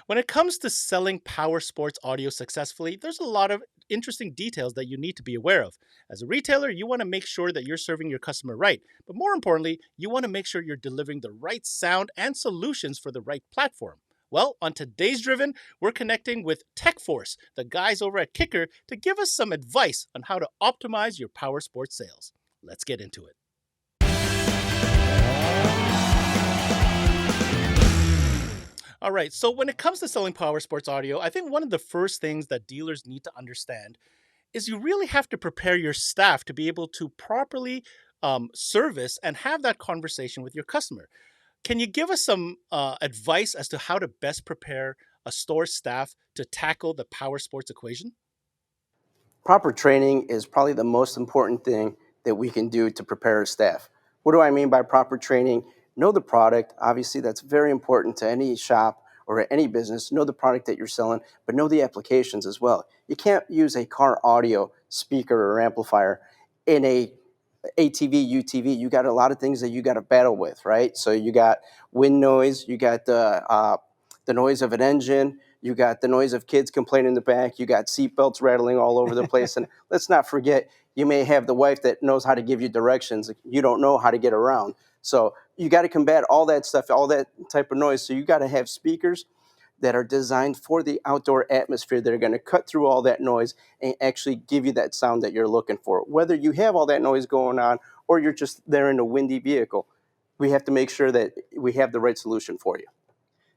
When it comes to selling power sports audio successfully, there's a lot of interesting details that you need to be aware of. As a retailer, you want to make sure that you're serving your customer right. But more importantly, you want to make sure you're delivering the right sound and solutions for the right platform. Well, on today's Driven, we're connecting with TechForce, the guys over at Kicker, to give us some advice on how to optimize your power sports sales. Let's get into it. All right. So when it comes to selling power sports audio, I think one of the first things that dealers need to understand is you really have to prepare your staff to be able to properly service and have that conversation with your customer. Can you give us some advice as to how to best prepare a store staff to tackle the power sports equation? Proper training is probably the most important thing that we can do to prepare our staff. What do I mean by proper training? Know the product. Obviously, that's very important to any shop or any business. Know the product that you're selling, but know the applications as well. You can't use a car audio speaker or amplifier in a ATV, UTV. You got a lot of things that you got to battle with, right? So you got wind noise, you got the noise of an engine, you got the noise of kids complaining in the back, you got seatbelts rattling all over the place, and let's not forget, you may have the wife that knows how to give you directions. You don't know how to get around. So you got to combat all that stuff, all that type of noise. So you got to have speakers that are designed for the outdoor atmosphere that are going to cut through all that noise and actually give you that sound that you're looking for. Whether you have all that noise going on or you're just there in a windy vehicle, we have to make sure that we have the right solution for you.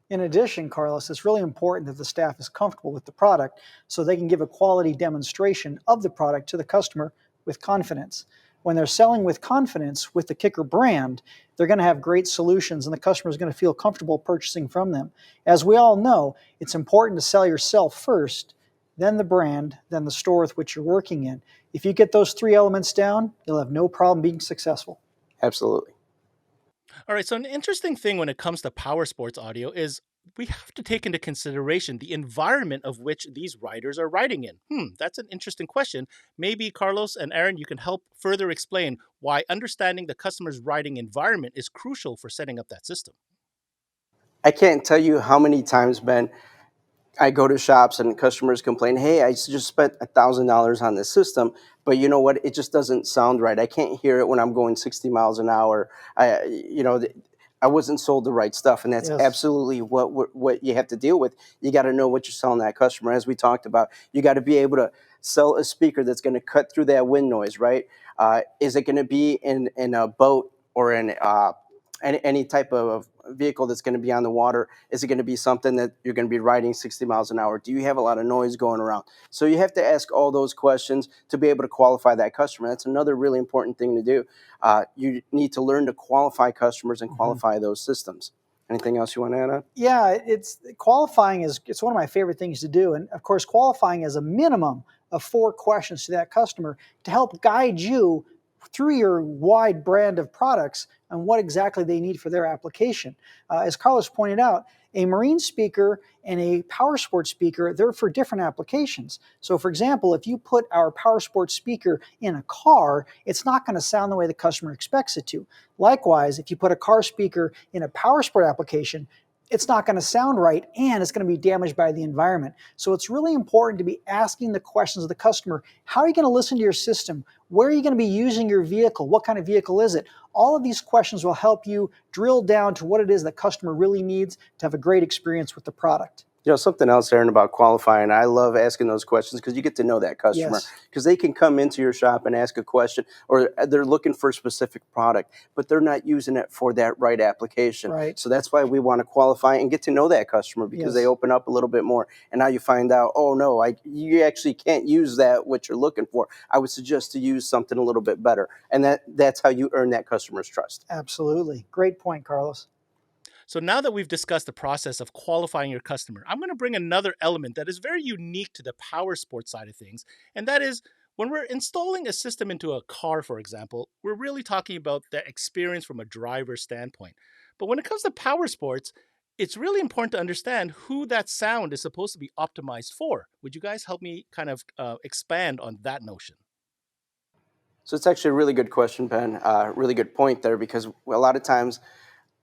In addition, Carlos, it's really important that the staff is comfortable with the product so they can give a quality demonstration of the product to the customer with confidence. When they're selling with confidence with the Kicker brand, they're going to have great solutions and the customer is going to feel comfortable purchasing from them. As we all know, it's important to sell yourself first, then the brand, then the store with which you're working in. If you get those three elements down, you'll have no problem being successful. Absolutely. All right. So, an interesting thing when it comes to power sports audio is we have to take into consideration the environment of which these riders are riding in. That's an interesting question. Maybe Carlos and Aaron, you can help further explain why understanding the customer's riding environment is crucial for setting up that system. I can't tell you how many times, Ben, I go to shops and customers complain, hey, I just spent $1,000 on this system, but you know what? It just doesn't sound right. I can't hear it when I'm going 60 miles an hour. I wasn't sold the right stuff, and that's Yes. absolutely what you have to deal with. You got to know what you're selling that customer. As we talked about, you got to be able to sell a speaker that's going to cut through that wind noise, right? Is it going to be in a boat or in any type of vehicle that's going to be on the water? Is it going to be something that you're going to be riding 60 miles an hour? Do you have a lot of noise going around? So you have to ask all those questions to be able to qualify that customer. That's another really important thing to do. You need to learn to qualify customers and qualify those systems. Anything else you want to add on? Yeah, it's qualifying is it's one of my favorite things to do. And of course, qualifying is a minimum of 4 questions to that customer to help guide you through your wide brand of products and what exactly they need for their application. As Carlos pointed out, a marine speaker and a power sports speaker, they're for different applications. So for example, if you put our power sports speaker in a car, it's not going to sound the way the customer expects it to. Likewise, if you put a car speaker in a power sport application, it's not going to sound right and it's going to be damaged by the environment. So it's really important to be asking the questions of the customer. How are you going to listen to your system? Where are you going to be using your vehicle? What kind of vehicle is it? All of these questions will help you drill down to what it is the customer really needs to have a great experience with the product. Something else, Aaron, about qualifying. I love asking those questions because you get to know that customer. Yes. Because they can come into your shop and ask a question, or they're looking for a specific product, but they're not using it for that right application. Right. So that's why we want to qualify and get to know that customer because they Yes. open up a little bit more. And now you find out, oh no, you actually can't use that what you're looking for. I would suggest to use something a little bit better, and that's how you earn that customer's trust. Absolutely. Great point, Carlos. So now that we've discussed the process of qualifying your customer, I'm going to bring another element that is very unique to the power sports side of things. And that is when we're installing a system into a car, for example, we're really talking about the experience from a driver's standpoint. But when it comes to power sports, it's really important to understand who that sound is supposed to be optimized for. Would you guys help me kind of expand on that notion? So it's actually a really good question, Ben. Really good point there because a lot of times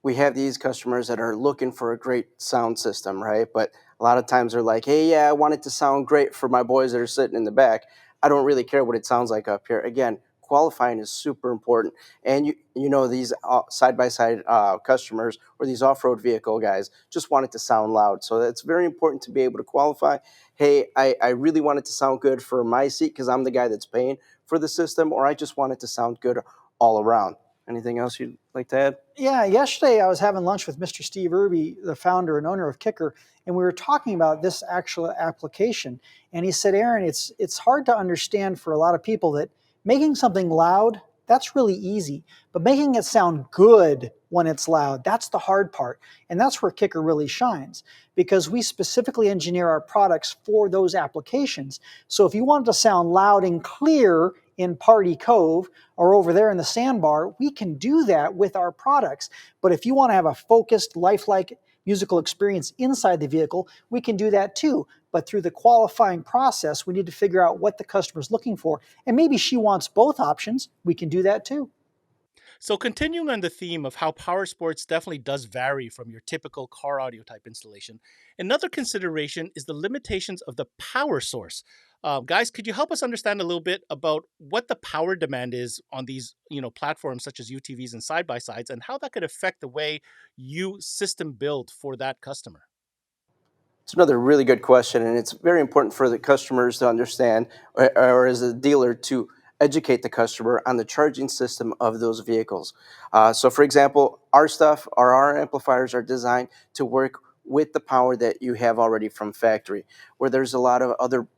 we have these customers that are looking for a great sound system, right? But a lot of times they're like, hey, yeah, I want it to sound great for my boys that are sitting in the back. I don't really care what it sounds like up here. Again, qualifying is super important. And you know, these side by side customers or these off road vehicle guys just want it to sound loud. So it's very important to be able to qualify. Hey, I really want it to sound good for my seat because I'm the guy that's paying for the system, or I just want it to sound good all around. Anything else you'd like to add? Yeah, yesterday I was having lunch with Mr. Steve Irby, the founder and owner of Kicker, and we were talking about this actual application. And he said, Aaron, it's hard to understand for a lot of people that making something loud, that's really easy. But making it sound good when it's loud, that's the hard part. And that's where Kicker really shines because we specifically engineer our products for those applications. So if you want it to sound loud and clear in Party Cove or over there in the sandbar, we can do that with our products. But if you want to have a focused, lifelike musical experience inside the vehicle, we can do that too. But through the qualifying process, we need to figure out what the customer is looking for. And maybe she wants both options. We can do that too. So, continuing on the theme of how power sports definitely does vary from your typical car audio type installation, another consideration is the limitations of the power source. Guys, could you help us understand a little bit about what the power demand is on these, platforms such as UTVs and side by sides, and how that could affect the way you system build for that customer? It's another really good question, and it's very important for the customers to understand, or as a dealer to educate the customer on the charging system of those vehicles. So, for example, our stuff, our amplifiers are designed to work with the power that you have already from factory. Where there's a lot of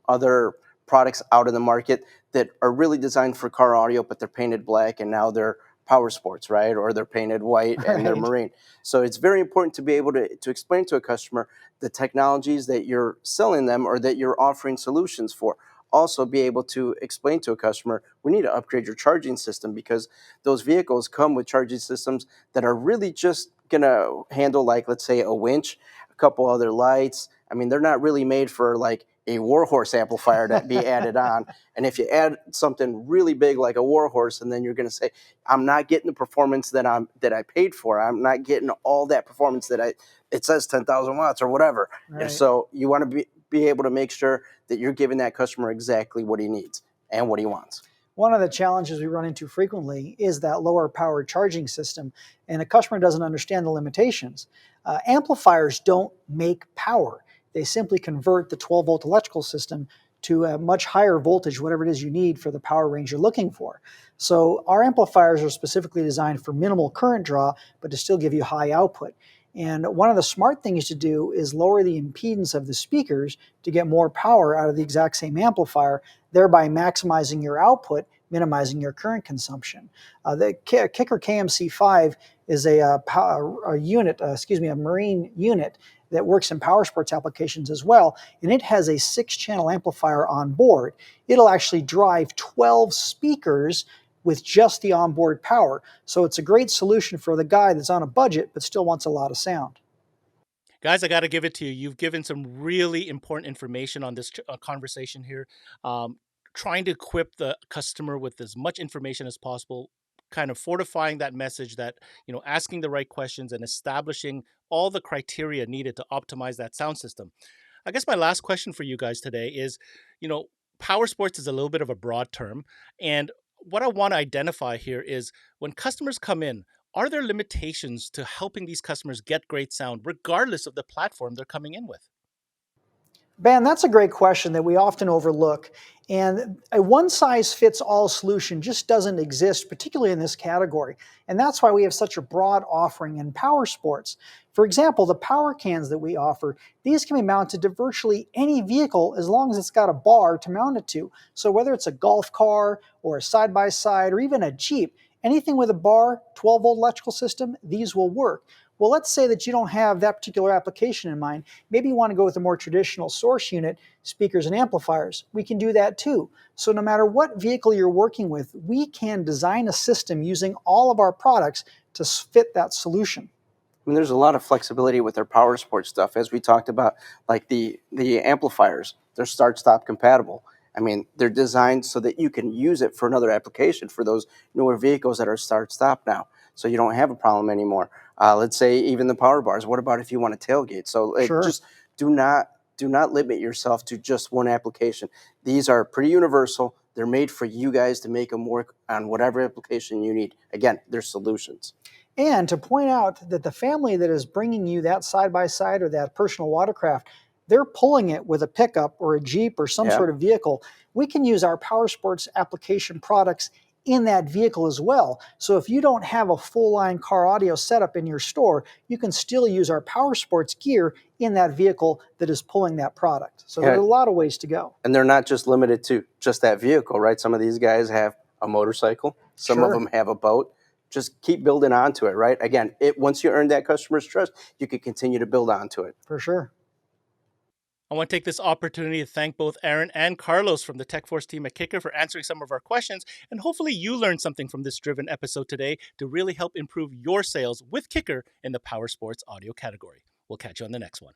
other products out in the market that are really designed for car audio, but they're painted black, and now they're power sports, right? Or they're painted white and they're Right. marine. So it's very important to be able to explain to a customer the technologies that you're selling them or that you're offering solutions for. Also, be able to explain to a customer, we need to upgrade your charging system because those vehicles come with charging systems that are really just going to handle, like, let's say, a winch, a couple other lights. I mean, they're not really made for like a warhorse amplifier to be added on. And if you add something really big like a warhorse, and then you're going to say, I'm not getting the performance that I paid for. I'm not getting all that performance that it says 10,000 watts or whatever. And Right. so you want to be able to make sure that you're giving that customer exactly what he needs and what he wants. One of the challenges we run into frequently is that lower power charging system, and a customer doesn't understand the limitations. Amplifiers don't make power. They simply convert the 12-volt electrical system to a much higher voltage, whatever it is you need for the power range you're looking for. So our amplifiers are specifically designed for minimal current draw, but to still give you high output. And one of the smart things to do is lower the impedance of the speakers to get more power out of the exact same amplifier, thereby maximizing your output, minimizing your current consumption. The Kicker KMC5 is a unit, a marine unit that works in power sports applications as well, and it has a 6-channel amplifier on board. It'll actually drive 12 speakers with just the onboard power. So it's a great solution for the guy that's on a budget but still wants a lot of sound. Guys, I got to give it to you. You've given some really important information on this conversation here. Um, Trying to equip the customer with as much information as possible, kind of fortifying that message that, asking the right questions and establishing all the criteria needed to optimize that sound system. I guess my last question for you guys today is, you know, power sports is a little bit of a broad term. And what I want to identify here is when customers come in, are there limitations to helping these customers get great sound, regardless of the platform they're coming in with? Ben, that's a great question that we often overlook. And a one size fits all solution just doesn't exist, particularly in this category. And that's why we have such a broad offering in power sports. For example, the power cans that we offer, these can be mounted to virtually any vehicle as long as it's got a bar to mount it to. So whether it's a golf car or a side by side or even a Jeep, anything with a bar, 12-volt electrical system, these will work. Well, let's say that you don't have that particular application in mind. Maybe you want to go with a more traditional source unit, speakers and amplifiers. We can do that too. So no matter what vehicle you're working with, we can design a system using all of our products to fit that solution. I mean, there's a lot of flexibility with their power sports stuff, as we talked about, like the amplifiers. They're start stop compatible. I mean, they're designed so that you can use it for another application for those newer vehicles that are start stop now. so you don't have a problem anymore. Let's say even the power bars. What about if you want to tailgate? So Sure. just do not limit yourself to just one application. These are pretty universal. They're made for you guys to make them work on whatever application you need. Again, they're solutions. And to point out that the family that is bringing you that side by side or that personal watercraft, they're pulling it with a pickup or a Jeep or some Yeah. sort of vehicle. We can use our power sports application products in that vehicle as well. So if you don't have a full line car audio setup in your store, you can still use our power sports gear in that vehicle that is pulling that product. So there are Yeah. a lot of ways to go. And they're not just limited to just that vehicle, right? Some of these guys have a motorcycle. Some of Sure. them have a boat. Just keep building onto it, right? Again, once you earn that customer's trust, you can continue to build onto it. For sure. I want to take this opportunity to thank both Aaron and Carlos from the TechForce team at Kicker for answering some of our questions, and hopefully you learned something from this driven episode today to really help improve your sales with Kicker in the power sports audio category. We'll catch you on the next one.